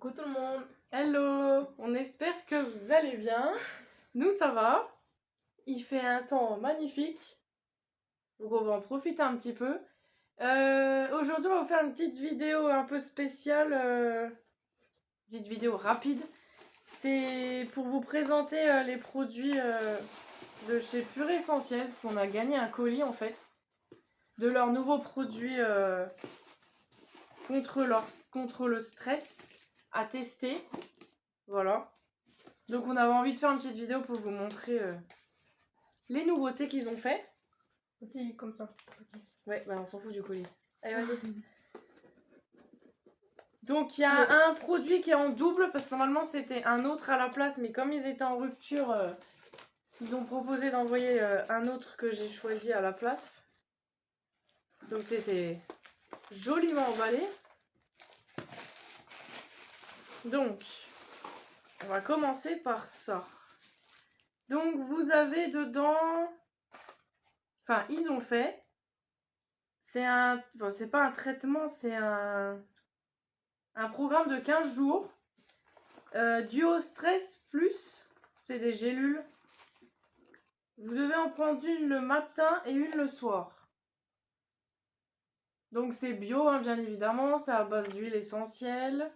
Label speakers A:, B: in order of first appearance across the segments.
A: Coucou tout le monde.
B: Hello, on espère que vous allez bien. Nous ça va. Il fait un temps magnifique. Donc on va en profiter un petit peu. Aujourd'hui on va vous faire une petite vidéo un peu spéciale. Petite vidéo rapide. C'est pour vous présenter les produits de chez Pure Essentiel. Parce qu'on a gagné un colis en fait. De leurs nouveaux produits contre le stress à tester. Voilà. Donc on avait envie de faire une petite vidéo pour vous montrer les nouveautés qu'ils ont fait.
A: Petit comme ça. Petit.
B: Ouais, bah on s'en fout du colis. Allez, vas-y. Donc il y a un produit qui est en double, parce que normalement c'était un autre à la place, mais comme ils étaient en rupture, ils ont proposé d'envoyer un autre que j'ai choisi à la place. Donc c'était joliment emballé. Donc, on va commencer par ça. Donc vous avez dedans... Enfin, ils ont fait... C'est un... Enfin, c'est pas un traitement, c'est un programme de 15 jours. Duo Stress Plus, c'est des gélules. Vous devez en prendre une le matin et une le soir. Donc c'est bio, hein, bien évidemment, c'est à base d'huile essentielle.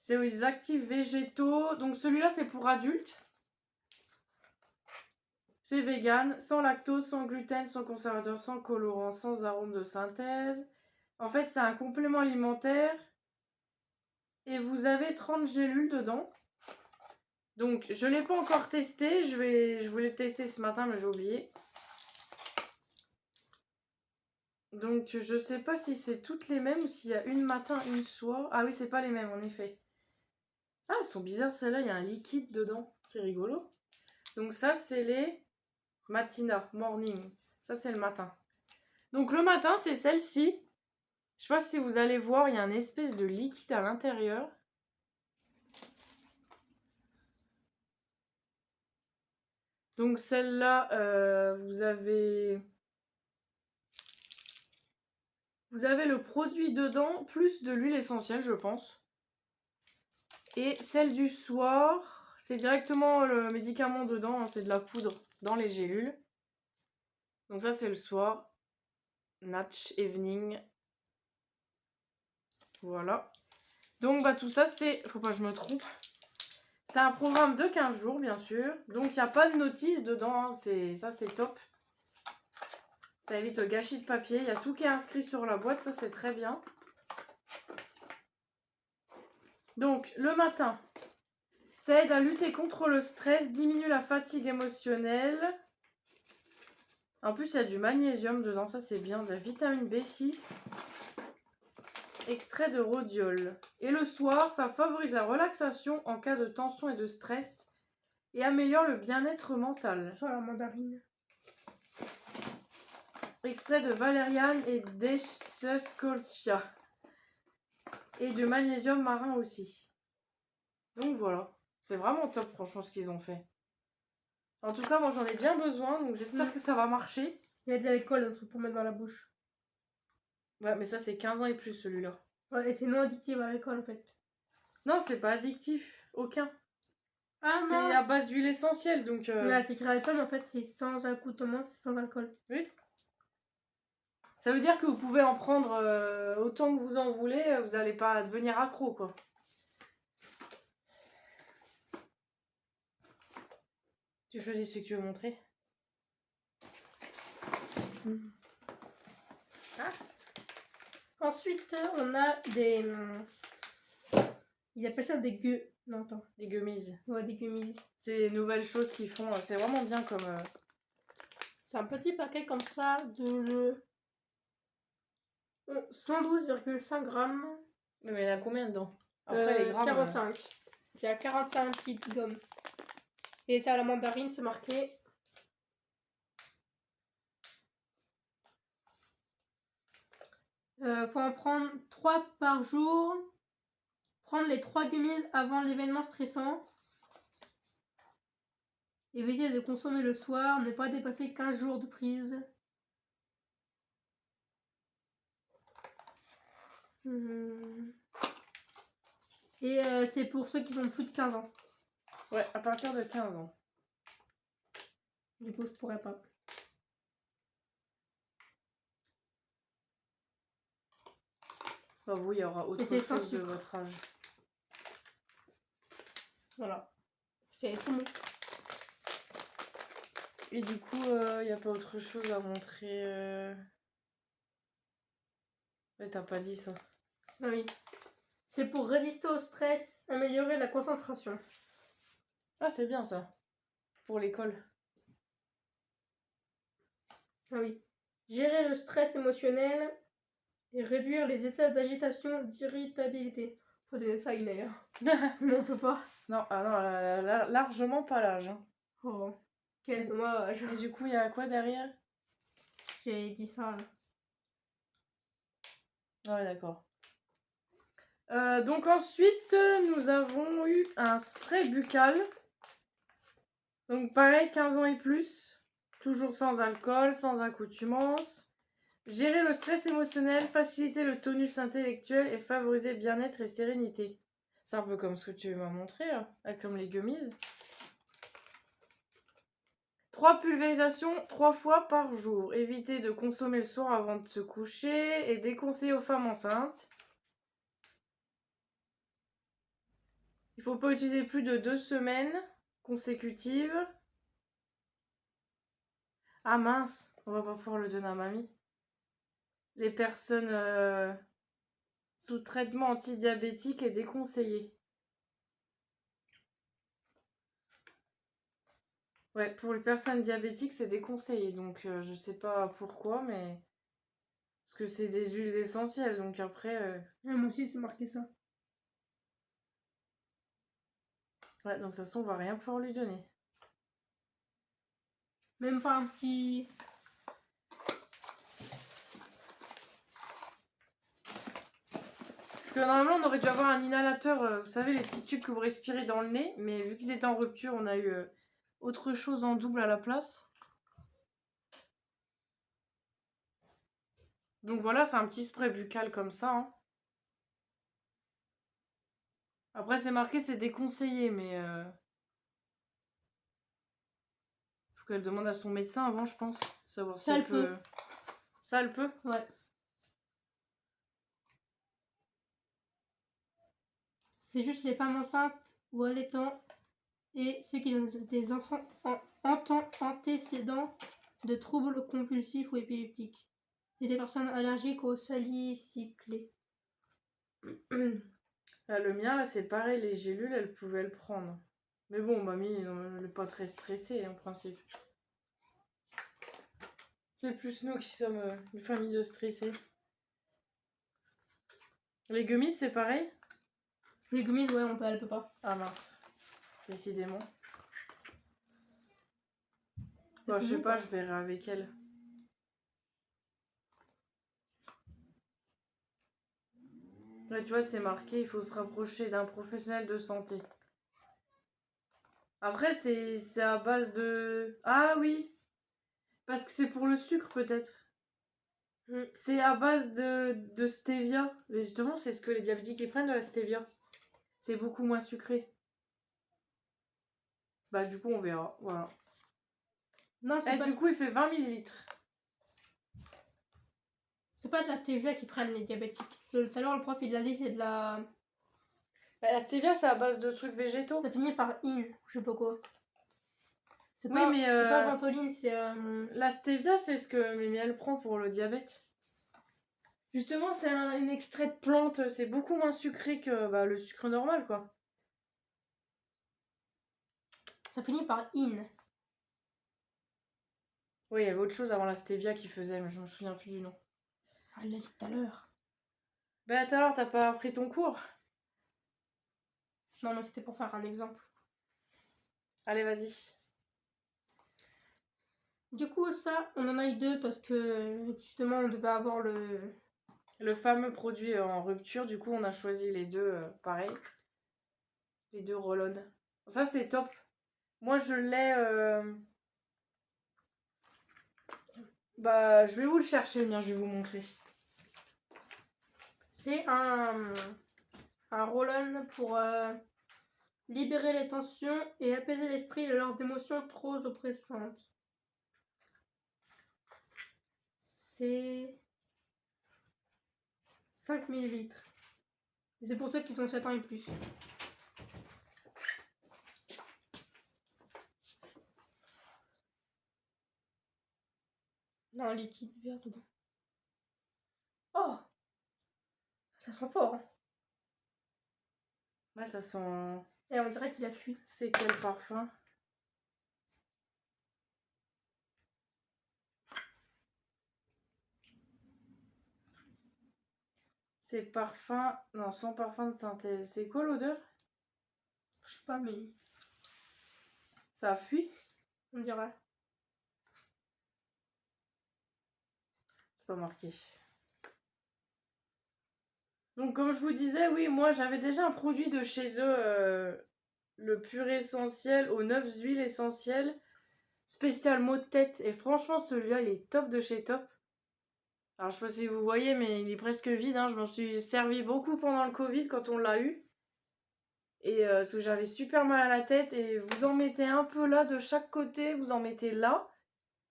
B: C'est aux actifs végétaux. Donc celui-là c'est pour adultes. C'est vegan, sans lactose, sans gluten, sans conservateur, sans colorant, sans arôme de synthèse. En fait c'est un complément alimentaire. Et vous avez 30 gélules dedans. Donc je ne l'ai pas encore testé. Je voulais le tester ce matin mais j'ai oublié. Donc je sais pas si c'est toutes les mêmes ou s'il y a une matin, une soir. Ah oui, c'est pas les mêmes en effet. Ah, elles sont bizarres celles-là, il y a un liquide dedans. C'est rigolo. Donc ça c'est les Matina, morning. Ça c'est le matin. Donc le matin c'est celle-ci. Je sais pas si vous allez voir, il y a un espèce de liquide à l'intérieur. Donc celle-là, vous avez le produit dedans, plus de l'huile essentielle, je pense. Et celle du soir, c'est directement le médicament dedans, hein, c'est de la poudre dans les gélules. Donc ça, c'est le soir. Natch Evening. Voilà. Donc bah tout ça, c'est... Faut pas que je me trompe. C'est un programme de 15 jours, bien sûr. Donc il n'y a pas de notice dedans, hein. Ça c'est top. Ça évite le gâchis de papier. Il y a tout qui est inscrit sur la boîte, ça c'est très bien. Donc le matin, ça aide à lutter contre le stress, diminue la fatigue émotionnelle. En plus, il y a du magnésium dedans, ça c'est bien. De la vitamine B6. Extrait de rhodiol. Et le soir, ça favorise la relaxation en cas de tension et de stress. Et améliore le bien-être mental.
A: Sur la mandarine.
B: Extrait de valériane et d'escolcia. Et du magnésium marin aussi. Donc voilà. C'est vraiment top, franchement, ce qu'ils ont fait. En tout cas, moi j'en ai bien besoin, donc j'espère que ça va marcher.
A: Il y a de l'alcool, un truc pour mettre dans la bouche.
B: Ouais, mais ça c'est 15 ans et plus celui-là.
A: Ouais, et c'est non addictif à l'alcool en fait.
B: Non, c'est pas addictif. Aucun.
A: Ah
B: C'est à base d'huile essentielle, donc...
A: Là, c'est écrit alcool, mais en fait, c'est sans accoutrement, c'est sans alcool.
B: Oui. Ça veut dire que vous pouvez en prendre autant que vous en voulez, vous n'allez pas devenir accro, quoi. Tu choisis celui que tu veux montrer.
A: Ah. Ensuite, on a des... Ils appellent ça des gueux. Non, attends.
B: Des gummies.
A: Ouais, des gummies.
B: C'est les nouvelles choses qu'ils font. C'est vraiment bien comme...
A: C'est un petit paquet comme ça de 112,5 grammes.
B: Mais il y en a combien dedans? Après, les grammes...
A: 45. Il y a 45 petites gommes. Et c'est à la mandarine, c'est marqué. Faut en prendre 3 par jour. Prendre les 3 gummies avant l'événement stressant. Éviter de consommer le soir. Ne pas dépasser 15 jours de prise. Et c'est pour ceux qui ont plus de 15 ans.
B: Ouais, à partir de 15 ans.
A: Du coup, je pourrais pas.
B: Enfin, vous, il y aura autre
A: c'est sans
B: chose de
A: sucre.
B: votre âge.
A: Voilà. C'est tout bon.
B: Et du coup, il n'y a pas autre chose à montrer. Ouais, t'as pas dit ça.
A: Ah oui. C'est pour résister au stress, améliorer la concentration.
B: Ah, c'est bien ça. Pour l'école.
A: Ah oui. Gérer le stress émotionnel et réduire les états d'agitation, d'irritabilité. Faut donner ça à Inaya. Mais on peut pas.
B: Non, ah non, largement pas l'âge. Hein.
A: Oh, quel dommage.
B: Et du coup, il y a quoi derrière?
A: J'ai dit ça là.
B: Ouais, d'accord. Donc ensuite, nous avons eu un spray buccal. Donc pareil, 15 ans et plus. Toujours sans alcool, sans accoutumance. Gérer le stress émotionnel, faciliter le tonus intellectuel et favoriser bien-être et sérénité. C'est un peu comme ce que tu m'as montré là, comme les gummies. 3 pulvérisations 3 fois par jour. Éviter de consommer le soir avant de se coucher et déconseillé aux femmes enceintes. Il ne faut pas utiliser plus de 2 semaines consécutives. Ah mince, on va pas pouvoir le donner à mamie. Les personnes sous traitement antidiabétique est déconseillé. Ouais, pour les personnes diabétiques, c'est déconseillé. Donc, je sais pas pourquoi, mais... Parce que c'est des huiles essentielles, donc après...
A: Ah, moi aussi, c'est marqué ça.
B: Ouais, donc ça se trouve, on va rien pouvoir lui donner.
A: Même pas un petit...
B: Parce que normalement, on aurait dû avoir un inhalateur, vous savez, les petits tubes que vous respirez dans le nez. Mais vu qu'ils étaient en rupture, on a eu autre chose en double à la place. Donc voilà, c'est un petit spray buccal comme ça. Hein. Après, c'est marqué, c'est déconseillé, mais... Faut qu'elle demande à son médecin avant, je pense. Savoir si elle peut... Ça, elle peut?
A: Ouais. C'est juste les femmes enceintes ou allaitants et ceux qui ont des enfants antécédents de troubles convulsifs ou épileptiques. Et des personnes allergiques aux salicyclés.
B: Le mien, là, c'est pareil. Les gélules, elle pouvait le prendre. Mais bon, mamie, elle n'est pas très stressée, en principe. C'est plus nous qui sommes une famille de stressés. Les gummies, c'est pareil?
A: Les gummies, ouais, elle peut pas.
B: Ah mince. Décidément. Bah, je sais pas, je verrai avec elle. Là, tu vois, c'est marqué, il faut se rapprocher d'un professionnel de santé. Après, c'est à base de... Ah oui! Parce que c'est pour le sucre, peut-être. C'est à base de stevia. Mais justement, c'est ce que les diabétiques ils prennent de la stevia. C'est beaucoup moins sucré. Bah, du coup, on verra. Voilà.
A: Non, c'est
B: Et
A: pas...
B: du coup, il fait 20 ml.
A: C'est pas de la stevia qu'ils prennent les diabétiques. Tout à l'heure, le prof, il a dit c'est de la...
B: Bah, la stevia, c'est à base de trucs végétaux.
A: Ça finit par in, je sais pas quoi. C'est
B: Oui,
A: pas,
B: mais
A: c'est pas ventoline, c'est...
B: la stevia, c'est ce que Mimi, elle prend pour le diabète. Justement, c'est un extrait de plante. C'est beaucoup moins sucré que le sucre normal, quoi.
A: Ça finit par in.
B: Oui, il y avait autre chose avant la stevia qui faisait, mais je me souviens plus du nom.
A: Ah, elle l'a dit tout à l'heure.
B: Bah, tout à l'heure, t'as pas appris ton cours?
A: Non, mais c'était pour faire un exemple.
B: Allez, vas-y.
A: Du coup, ça, on en a eu 2 parce que justement, on devait avoir
B: Le fameux produit en rupture, du coup, on a choisi les deux, pareil. Les deux roll-on. Ça, c'est top. Moi, je l'ai... Bah, je vais vous le chercher, le mien, je vais vous montrer.
A: C'est un un roll-on pour libérer les tensions et apaiser l'esprit lors d'émotions trop oppressantes. C'est 5 ml. C'est pour ceux qui ont 7 ans et plus. Non, liquide vert dedans. Oh, ça sent fort. Hein.
B: Ouais, ça sent...
A: Et on dirait qu'il a fui.
B: C'est quel parfum? C'est parfum... Non, sans parfum de synthèse. C'est quoi l'odeur?
A: Je sais pas, mais
B: Ça a fui?
A: on dirait.
B: C'est pas marqué. Donc comme je vous disais, oui, moi j'avais déjà un produit de chez eux, le pur essentiel aux 9 huiles essentielles, spécial maux de tête. Et franchement, celui-là, il est top de chez top. Alors je sais pas si vous voyez, mais il est presque vide. Hein. Je m'en suis servi beaucoup pendant le Covid quand on l'a eu. Et parce que j'avais super mal à la tête. Et vous en mettez un peu là de chaque côté, vous en mettez là,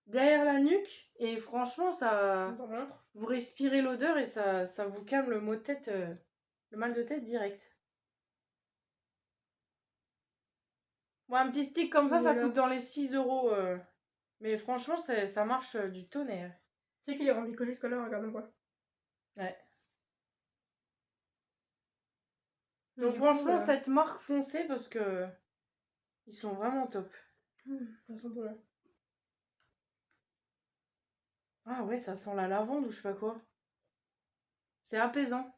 B: derrière la nuque. Et franchement, ça... Vous respirez l'odeur et ça vous calme le maux de tête, le mal de tête direct. Ouais, un petit stick comme ça,
A: voilà.
B: Ça coûte dans les 6 euros. Mais franchement, ça marche du tonnerre.
A: Tu sais qu'il est rempli que jusque là, regarde-moi.
B: Ouais. Donc franchement,
A: coup,
B: cette marque, foncez parce que ils sont vraiment top.
A: Ça sent bon.
B: Ah ouais, ça sent la lavande ou je sais pas quoi. C'est apaisant.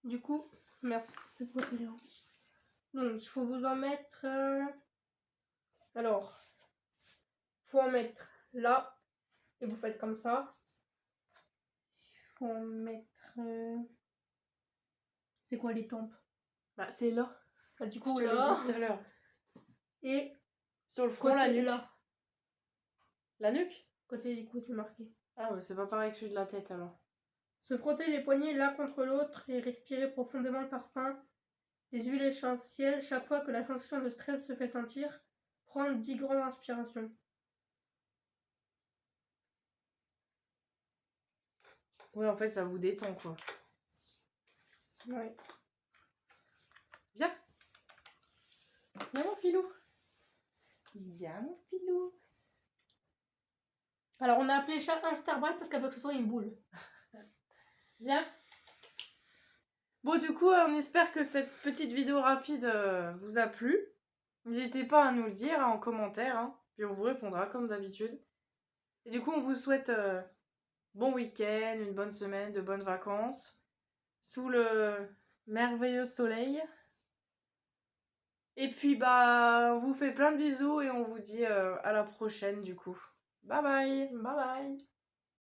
A: Du coup, merci. C'est quoi qu'il est rempli. Donc, il faut vous en mettre... Alors, faut en mettre là. Et vous faites comme ça. Il faut en mettre... C'est quoi les tempes?
B: Bah, c'est là.
A: Ah, du coup,
B: Je te l'ai
A: là.
B: dit tout à l'heure.
A: Et
B: Sur le front, la nuque.
A: là.
B: La nuque?
A: Côté du cou, c'est marqué.
B: Ah ouais, c'est pas pareil que celui de la tête alors.
A: Se frotter les poignets l'un contre l'autre et respirer profondément le parfum des huiles essentielles chaque fois que la sensation de stress se fait sentir. Prendre 10 grandes inspirations.
B: Ouais, en fait, ça vous détend quoi.
A: Ouais.
B: Viens. Viens mon filou. Viens mon filou.
A: Alors, on a appelé chat hamster ball parce qu'elle veut que ce soit une boule.
B: Viens. Bon, du coup, on espère que cette petite vidéo rapide vous a plu. N'hésitez pas à nous le dire en commentaire, hein, puis on vous répondra comme d'habitude. Et du coup, on vous souhaite bon week-end, une bonne semaine, de bonnes vacances, sous le merveilleux soleil. Et puis, bah, on vous fait plein de bisous et on vous dit à la prochaine, du coup. Bye bye.
A: Bye bye.